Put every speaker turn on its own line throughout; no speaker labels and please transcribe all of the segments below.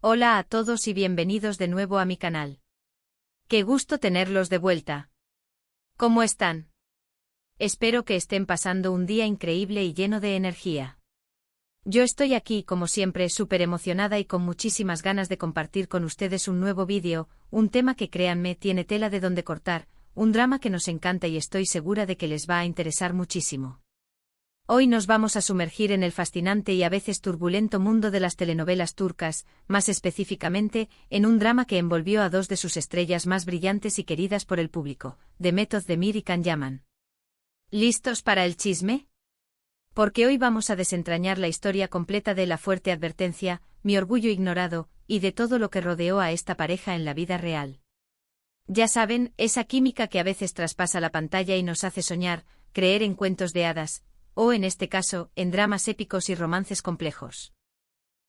Hola a todos y bienvenidos de nuevo a mi canal. Qué gusto tenerlos de vuelta. ¿Cómo están? Espero que estén pasando un día increíble y lleno de energía. Yo estoy aquí, como siempre, súper emocionada y con muchísimas ganas de compartir con ustedes un nuevo vídeo, un tema que créanme tiene tela de donde cortar, un drama que nos encanta y estoy segura de que les va a interesar muchísimo. Hoy nos vamos a sumergir en el fascinante y a veces turbulento mundo de las telenovelas turcas, más específicamente, en un drama que envolvió a dos de sus estrellas más brillantes y queridas por el público, Demet Özdemir y Can Yaman. ¿Listos para el chisme? Porque hoy vamos a desentrañar la historia completa de La Fuerte Advertencia, Mi Orgullo Ignorado, y de todo lo que rodeó a esta pareja en la vida real. Ya saben, esa química que a veces traspasa la pantalla y nos hace soñar, creer en cuentos de hadas, o en este caso, en dramas épicos y romances complejos.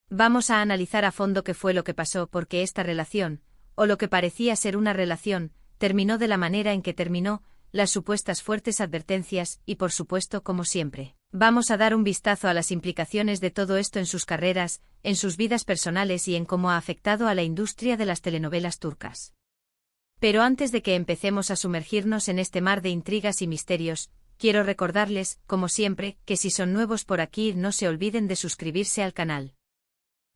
Vamos a analizar a fondo qué fue lo que pasó porque esta relación, o lo que parecía ser una relación, terminó de la manera en que terminó, las supuestas fuertes advertencias y por supuesto, como siempre, vamos a dar un vistazo a las implicaciones de todo esto en sus carreras, en sus vidas personales y en cómo ha afectado a la industria de las telenovelas turcas. Pero antes de que empecemos a sumergirnos en este mar de intrigas y misterios, quiero recordarles, como siempre, que si son nuevos por aquí no se olviden de suscribirse al canal.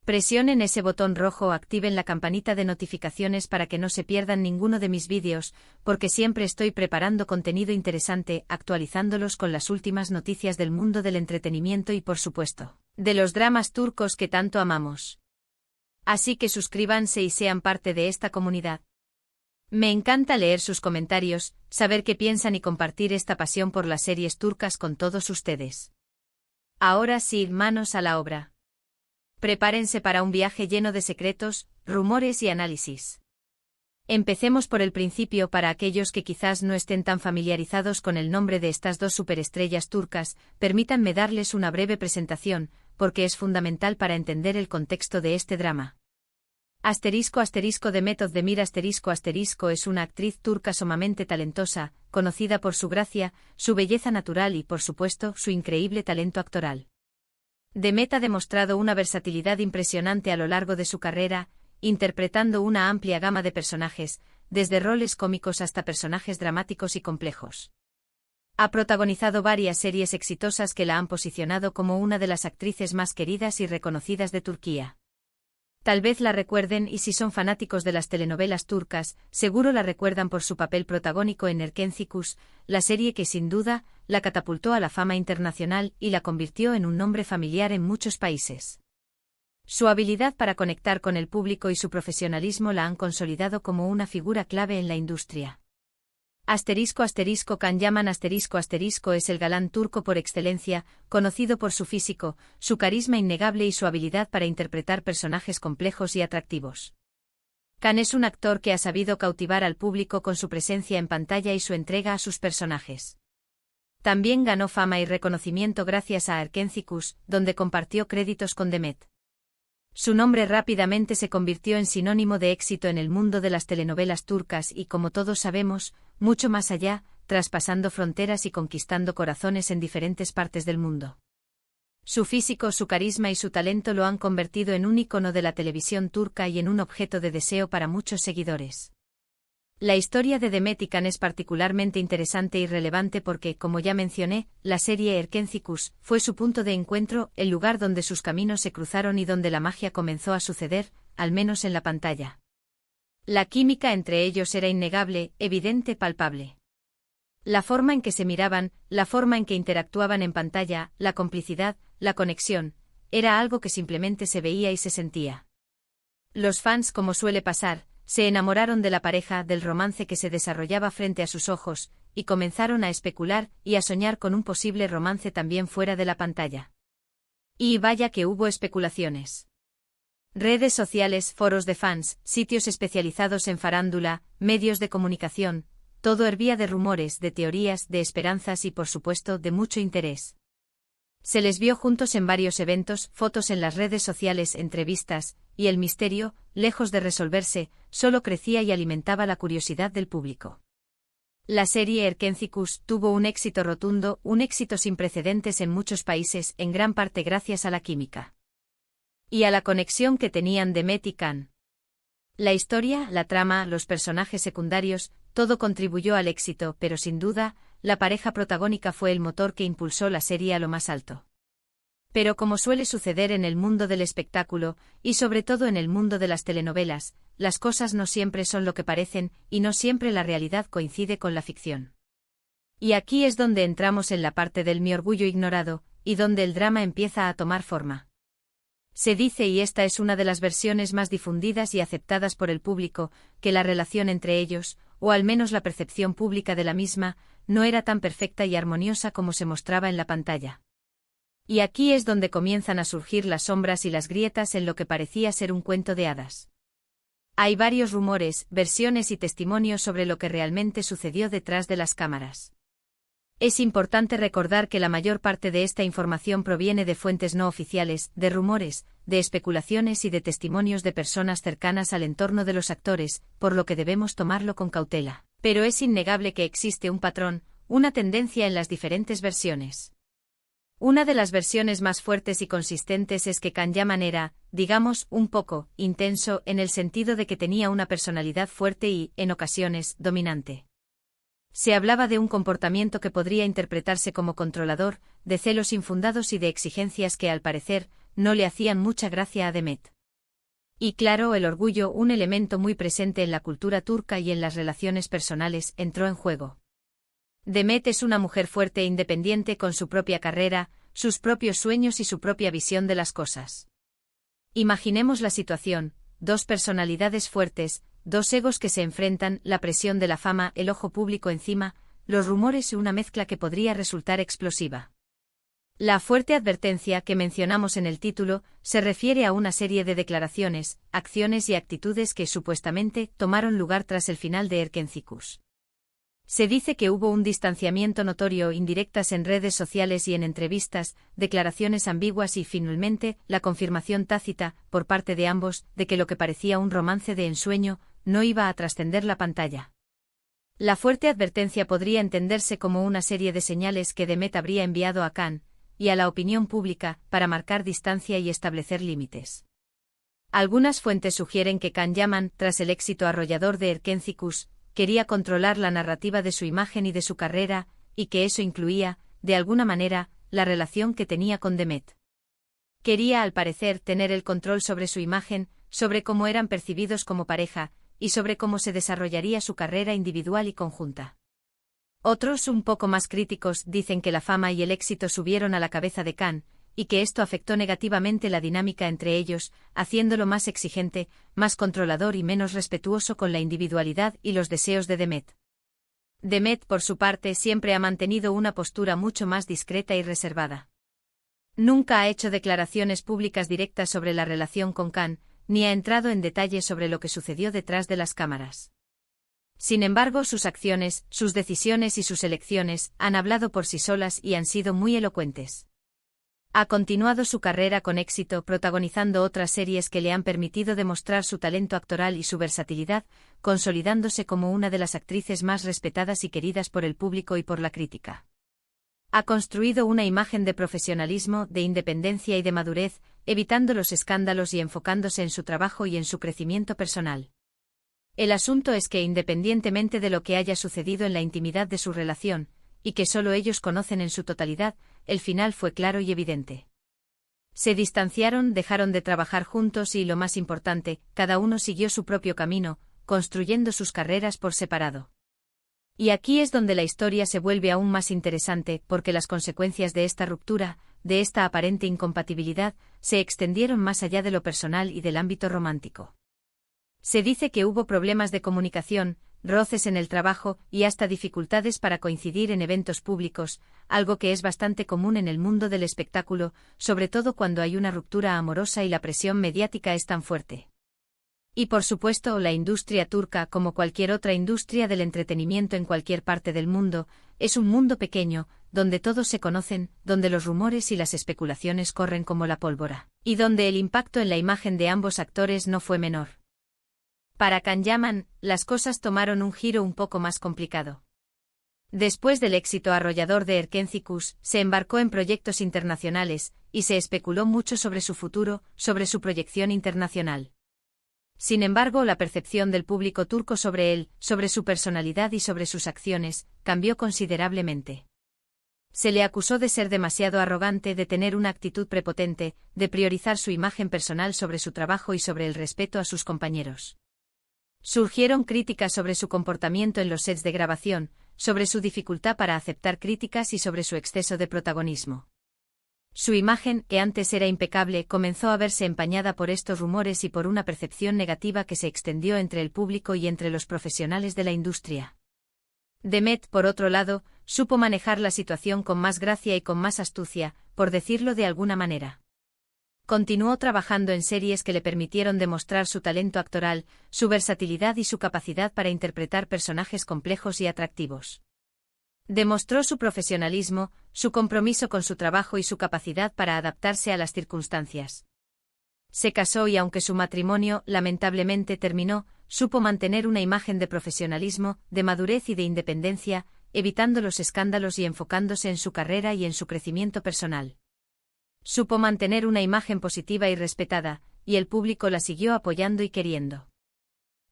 Presionen ese botón rojo o activen la campanita de notificaciones para que no se pierdan ninguno de mis vídeos, porque siempre estoy preparando contenido interesante, actualizándolos con las últimas noticias del mundo del entretenimiento y por supuesto, de los dramas turcos que tanto amamos. Así que suscríbanse y sean parte de esta comunidad. Me encanta leer sus comentarios, saber qué piensan y compartir esta pasión por las series turcas con todos ustedes. Ahora sí, manos a la obra. Prepárense para un viaje lleno de secretos, rumores y análisis. Empecemos por el principio para aquellos que quizás no estén tan familiarizados con el nombre de estas dos superestrellas turcas, permítanme darles una breve presentación, porque es fundamental para entender el contexto de este drama. Demet Özdemir es una actriz turca sumamente talentosa, conocida por su gracia, su belleza natural y por supuesto su increíble talento actoral. Demet ha demostrado una versatilidad impresionante a lo largo de su carrera, interpretando una amplia gama de personajes, desde roles cómicos hasta personajes dramáticos y complejos. Ha protagonizado varias series exitosas que la han posicionado como una de las actrices más queridas y reconocidas de Turquía. Tal vez la recuerden y si son fanáticos de las telenovelas turcas, seguro la recuerdan por su papel protagónico en Erkenci, la serie que sin duda, la catapultó a la fama internacional y la convirtió en un nombre familiar en muchos países. Su habilidad para conectar con el público y su profesionalismo la han consolidado como una figura clave en la industria. Can Yaman es el galán turco por excelencia, conocido por su físico, su carisma innegable y su habilidad para interpretar personajes complejos y atractivos. Can es un actor que ha sabido cautivar al público con su presencia en pantalla y su entrega a sus personajes. También ganó fama y reconocimiento gracias a Erkenci, donde compartió créditos con Demet. Su nombre rápidamente se convirtió en sinónimo de éxito en el mundo de las telenovelas turcas y, como todos sabemos, mucho más allá, traspasando fronteras y conquistando corazones en diferentes partes del mundo. Su físico, su carisma y su talento lo han convertido en un ícono de la televisión turca y en un objeto de deseo para muchos seguidores. La historia de Demet y Can es particularmente interesante y relevante porque, como ya mencioné, la serie Erkenci fue su punto de encuentro, el lugar donde sus caminos se cruzaron y donde la magia comenzó a suceder, al menos en la pantalla. La química entre ellos era innegable, evidente, palpable. La forma en que se miraban, la forma en que interactuaban en pantalla, la complicidad, la conexión, era algo que simplemente se veía y se sentía. Los fans, como suele pasar, se enamoraron de la pareja, del romance que se desarrollaba frente a sus ojos, y comenzaron a especular y a soñar con un posible romance también fuera de la pantalla. Y vaya que hubo especulaciones. Redes sociales, foros de fans, sitios especializados en farándula, medios de comunicación, todo hervía de rumores, de teorías, de esperanzas y por supuesto de mucho interés. Se les vio juntos en varios eventos, fotos en las redes sociales, entrevistas, y el misterio, lejos de resolverse, solo crecía y alimentaba la curiosidad del público. La serie Erkenci tuvo un éxito rotundo, un éxito sin precedentes en muchos países, en gran parte gracias a la química. y a la conexión que tenían Demet y Can. La historia, la trama, los personajes secundarios, todo contribuyó al éxito, pero sin duda, la pareja protagónica fue el motor que impulsó la serie a lo más alto. Pero como suele suceder en el mundo del espectáculo, y sobre todo en el mundo de las telenovelas, las cosas no siempre son lo que parecen, y no siempre la realidad coincide con la ficción. Y aquí es donde entramos en la parte del mi orgullo ignorado, y donde el drama empieza a tomar forma. Se dice, y esta es una de las versiones más difundidas y aceptadas por el público, que la relación entre ellos, o al menos la percepción pública de la misma, no era tan perfecta y armoniosa como se mostraba en la pantalla. Y aquí es donde comienzan a surgir las sombras y las grietas en lo que parecía ser un cuento de hadas. Hay varios rumores, versiones y testimonios sobre lo que realmente sucedió detrás de las cámaras. Es importante recordar que la mayor parte de esta información proviene de fuentes no oficiales, de rumores, de especulaciones y de testimonios de personas cercanas al entorno de los actores, por lo que debemos tomarlo con cautela. Pero es innegable que existe un patrón, una tendencia en las diferentes versiones. Una de las versiones más fuertes y consistentes es que Can Yaman era, digamos, un poco intenso en el sentido de que tenía una personalidad fuerte y, en ocasiones, dominante. Se hablaba de un comportamiento que podría interpretarse como controlador, de celos infundados y de exigencias que, al parecer, no le hacían mucha gracia a Demet. Y claro, el orgullo, un elemento muy presente en la cultura turca y en las relaciones personales, entró en juego. Demet es una mujer fuerte e independiente con su propia carrera, sus propios sueños y su propia visión de las cosas. Imaginemos la situación, dos personalidades fuertes, dos egos que se enfrentan, la presión de la fama, el ojo público encima, los rumores y una mezcla que podría resultar explosiva. La fuerte advertencia que mencionamos en el título se refiere a una serie de declaraciones, acciones y actitudes que supuestamente tomaron lugar tras el final de Erkencikus. Se dice que hubo un distanciamiento notorio, indirectas en redes sociales y en entrevistas, declaraciones ambiguas y, finalmente, la confirmación tácita, por parte de ambos, de que lo que parecía un romance de ensueño, no iba a trascender la pantalla. La fuerte advertencia podría entenderse como una serie de señales que Demet habría enviado a Can, y a la opinión pública, para marcar distancia y establecer límites. Algunas fuentes sugieren que Can Yaman, tras el éxito arrollador de Erkencikus, quería controlar la narrativa de su imagen y de su carrera, y que eso incluía, de alguna manera, la relación que tenía con Demet. Quería, al parecer, tener el control sobre su imagen, sobre cómo eran percibidos como pareja, y sobre cómo se desarrollaría su carrera individual y conjunta. Otros, un poco más críticos, dicen que la fama y el éxito subieron a la cabeza de Can, y que esto afectó negativamente la dinámica entre ellos, haciéndolo más exigente, más controlador y menos respetuoso con la individualidad y los deseos de Demet. Demet, por su parte, siempre ha mantenido una postura mucho más discreta y reservada. Nunca ha hecho declaraciones públicas directas sobre la relación con Can, ni ha entrado en detalles sobre lo que sucedió detrás de las cámaras. Sin embargo, sus acciones, sus decisiones y sus elecciones han hablado por sí solas y han sido muy elocuentes. Ha continuado su carrera con éxito, protagonizando otras series que le han permitido demostrar su talento actoral y su versatilidad, consolidándose como una de las actrices más respetadas y queridas por el público y por la crítica. Ha construido una imagen de profesionalismo, de independencia y de madurez, evitando los escándalos y enfocándose en su trabajo y en su crecimiento personal. El asunto es que, independientemente de lo que haya sucedido en la intimidad de su relación, y que solo ellos conocen en su totalidad, el final fue claro y evidente. Se distanciaron, dejaron de trabajar juntos y, lo más importante, cada uno siguió su propio camino, construyendo sus carreras por separado. Y aquí es donde la historia se vuelve aún más interesante, porque las consecuencias de esta ruptura, de esta aparente incompatibilidad, se extendieron más allá de lo personal y del ámbito romántico. Se dice que hubo problemas de comunicación, roces en el trabajo y hasta dificultades para coincidir en eventos públicos, algo que es bastante común en el mundo del espectáculo, sobre todo cuando hay una ruptura amorosa y la presión mediática es tan fuerte. Y por supuesto, la industria turca, como cualquier otra industria del entretenimiento en cualquier parte del mundo, es un mundo pequeño, donde todos se conocen, donde los rumores y las especulaciones corren como la pólvora, y donde el impacto en la imagen de ambos actores no fue menor. Para Can Yaman, las cosas tomaron un giro un poco más complicado. Después del éxito arrollador de Erkencikus, se embarcó en proyectos internacionales, y se especuló mucho sobre su futuro, sobre su proyección internacional. Sin embargo, la percepción del público turco sobre él, sobre su personalidad y sobre sus acciones, cambió considerablemente. Se le acusó de ser demasiado arrogante, de tener una actitud prepotente, de priorizar su imagen personal sobre su trabajo y sobre el respeto a sus compañeros. Surgieron críticas sobre su comportamiento en los sets de grabación, sobre su dificultad para aceptar críticas y sobre su exceso de protagonismo. Su imagen, que antes era impecable, comenzó a verse empañada por estos rumores y por una percepción negativa que se extendió entre el público y entre los profesionales de la industria. Demet, por otro lado, supo manejar la situación con más gracia y con más astucia, por decirlo de alguna manera. Continuó trabajando en series que le permitieron demostrar su talento actoral, su versatilidad y su capacidad para interpretar personajes complejos y atractivos. Demostró su profesionalismo, su compromiso con su trabajo y su capacidad para adaptarse a las circunstancias. Se casó y aunque su matrimonio, lamentablemente, terminó, supo mantener una imagen de profesionalismo, de madurez y de independencia, evitando los escándalos y enfocándose en su carrera y en su crecimiento personal. Supo mantener una imagen positiva y respetada, y el público la siguió apoyando y queriendo.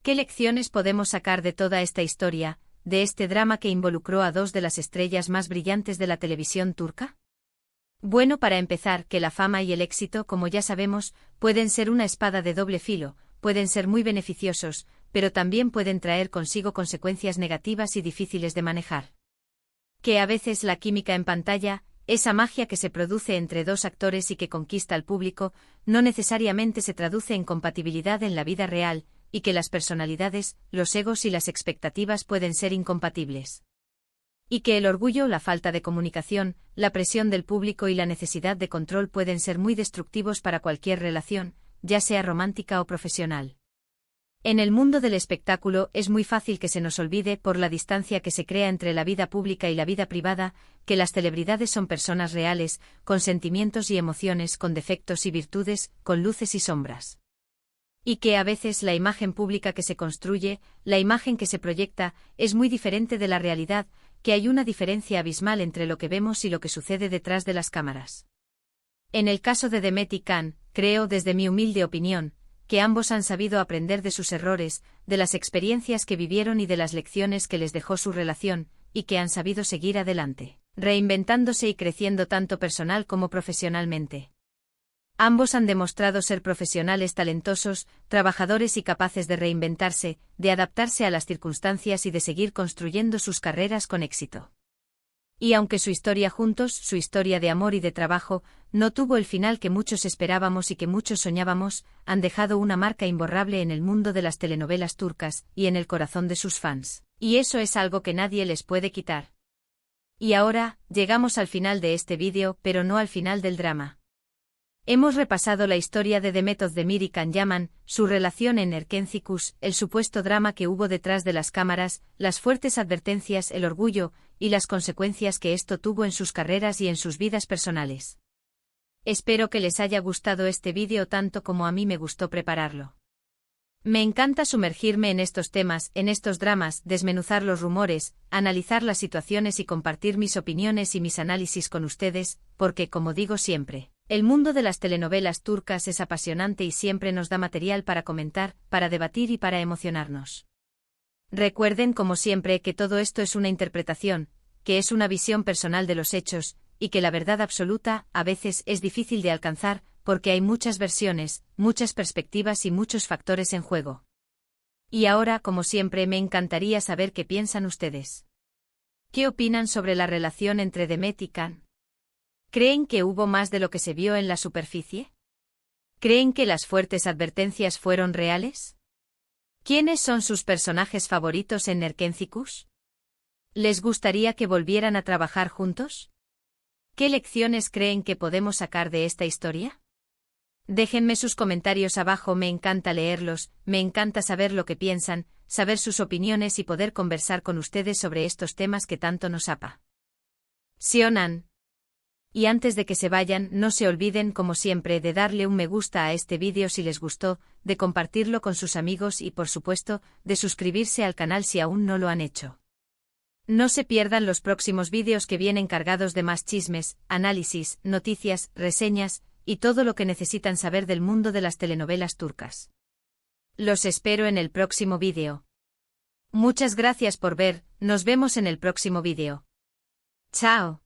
¿Qué lecciones podemos sacar de toda esta historia, de este drama que involucró a dos de las estrellas más brillantes de la televisión turca? Bueno, para empezar, que la fama y el éxito, como ya sabemos, pueden ser una espada de doble filo, pueden ser muy beneficiosos, pero también pueden traer consigo consecuencias negativas y difíciles de manejar. Que a veces la química en pantalla, esa magia que se produce entre dos actores y que conquista al público, no necesariamente se traduce en compatibilidad en la vida real, y que las personalidades, los egos y las expectativas pueden ser incompatibles. Y que el orgullo, la falta de comunicación, la presión del público y la necesidad de control pueden ser muy destructivos para cualquier relación, ya sea romántica o profesional. En el mundo del espectáculo es muy fácil que se nos olvide, por la distancia que se crea entre la vida pública y la vida privada, que las celebridades son personas reales, con sentimientos y emociones, con defectos y virtudes, con luces y sombras. Y que a veces la imagen pública que se construye, la imagen que se proyecta, es muy diferente de la realidad, que hay una diferencia abismal entre lo que vemos y lo que sucede detrás de las cámaras. En el caso de Demet y Can, creo, desde mi humilde opinión, que ambos han sabido aprender de sus errores, de las experiencias que vivieron y de las lecciones que les dejó su relación, y que han sabido seguir adelante, reinventándose y creciendo tanto personal como profesionalmente. Ambos han demostrado ser profesionales talentosos, trabajadores y capaces de reinventarse, de adaptarse a las circunstancias y de seguir construyendo sus carreras con éxito. Y aunque su historia juntos, su historia de amor y de trabajo, no tuvo el final que muchos esperábamos y que muchos soñábamos, han dejado una marca imborrable en el mundo de las telenovelas turcas y en el corazón de sus fans. Y eso es algo que nadie les puede quitar. Y ahora, llegamos al final de este vídeo, pero no al final del drama. Hemos repasado la historia de Demet Özdemir y Can Yaman, su relación en Erkencikus, el supuesto drama que hubo detrás de las cámaras, las fuertes advertencias, el orgullo, y las consecuencias que esto tuvo en sus carreras y en sus vidas personales. Espero que les haya gustado este vídeo tanto como a mí me gustó prepararlo. Me encanta sumergirme en estos temas, en estos dramas, desmenuzar los rumores, analizar las situaciones y compartir mis opiniones y mis análisis con ustedes, porque, como digo siempre, el mundo de las telenovelas turcas es apasionante y siempre nos da material para comentar, para debatir y para emocionarnos. Recuerden, como siempre, que todo esto es una interpretación, que es una visión personal de los hechos, y que la verdad absoluta, a veces, es difícil de alcanzar, porque hay muchas versiones, muchas perspectivas y muchos factores en juego. Y ahora, como siempre, me encantaría saber qué piensan ustedes. ¿Qué opinan sobre la relación entre Demet y Can? ¿Creen que hubo más de lo que se vio en la superficie? ¿Creen que las fuertes advertencias fueron reales? ¿Quiénes son sus personajes favoritos en Erkencikus? ¿Les gustaría que volvieran a trabajar juntos? ¿Qué lecciones creen que podemos sacar de esta historia? Déjenme sus comentarios abajo, me encanta leerlos, me encanta saber lo que piensan, saber sus opiniones y poder conversar con ustedes sobre estos temas que tanto nos apasionan. Y antes de que se vayan, no se olviden, como siempre, de darle un me gusta a este vídeo si les gustó, de compartirlo con sus amigos y, por supuesto, de suscribirse al canal si aún no lo han hecho. No se pierdan los próximos vídeos que vienen cargados de más chismes, análisis, noticias, reseñas, y todo lo que necesitan saber del mundo de las telenovelas turcas. Los espero en el próximo vídeo. Muchas gracias por ver, nos vemos en el próximo vídeo. Chao.